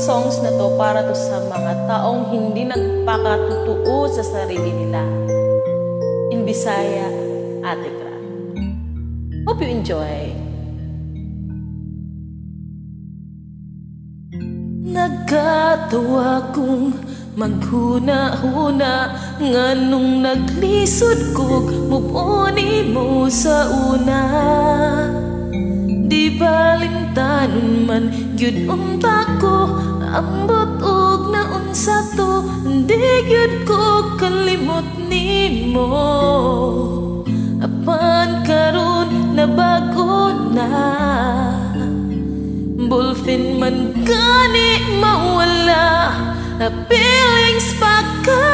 songs na to para to sa mga taong hindi nagpakatotoo sa sarili nila. In Bisaya, Ate Kra. Hope you enjoy. Nagkatawa kong maghuna-huna nganong naglisod kog muboni mo sa una. Di balintanon man gyud unta ko ambot og naunsa to, di gyud ko kalimot nimo. Apan karon na bago na, bulfin man gani mawala, feelings pagka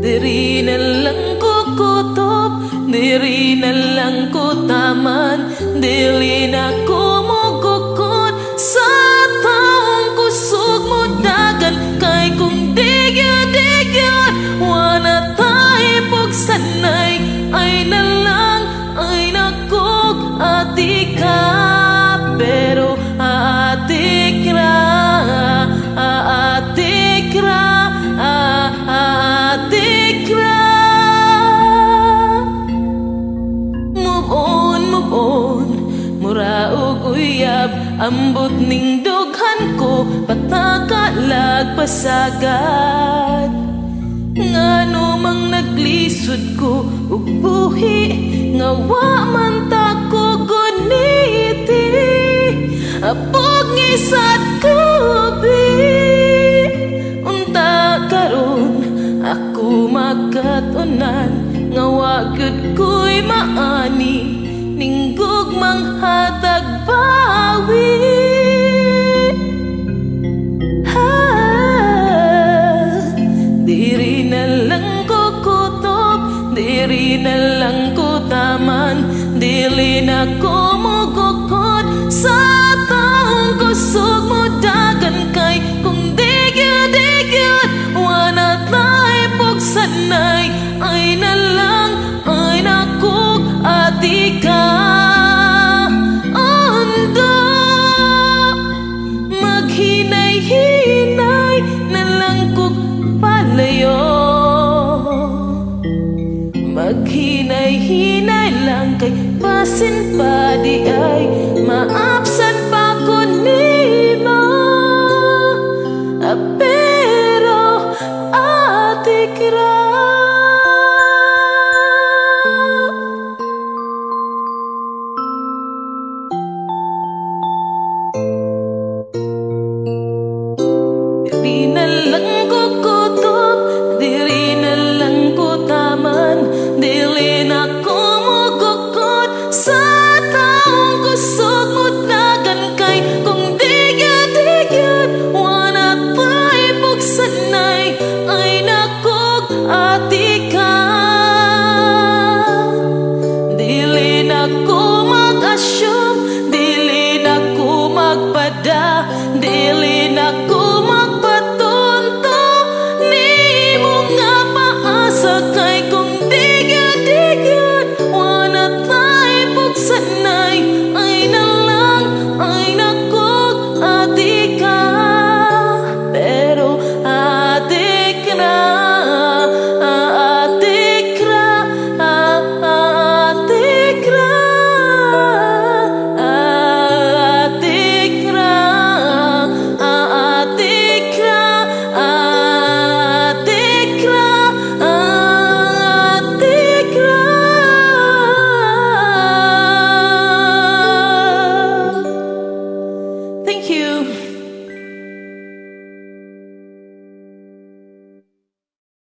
diri na lang ko kutob, diri na lang ko taman, dili na ko mugukod sa taong kusog mo dagan. Kay kung digyod wana tayo pagsanay, ay na lang ay nakog ati ka. Pero ati kra, ati kra, ati kra. Move on, mura og uyab, ambot ning dughan ko, patakalag pasagad. Ngano mang naglisod ko ug buhi, nga wa man ta ko guniti. Apog ngisad ko unta karon ako magkatunan, nga wa gyud ko'y maani ning gugmang hatag bawi. Diri na lang ko kutob, diri na lang ko taman, dili na ko mugukod sa taong kusog mo dagan. Kay kung digyod wana tayo pagsanay, ay na lang ay nakog ati ka. Ando maghinay-hinay na lang kog palayo, maghinay-hinay lang kay pasin pa di ay maapsan pa ko nimo. Pero ati kra, di na lang ko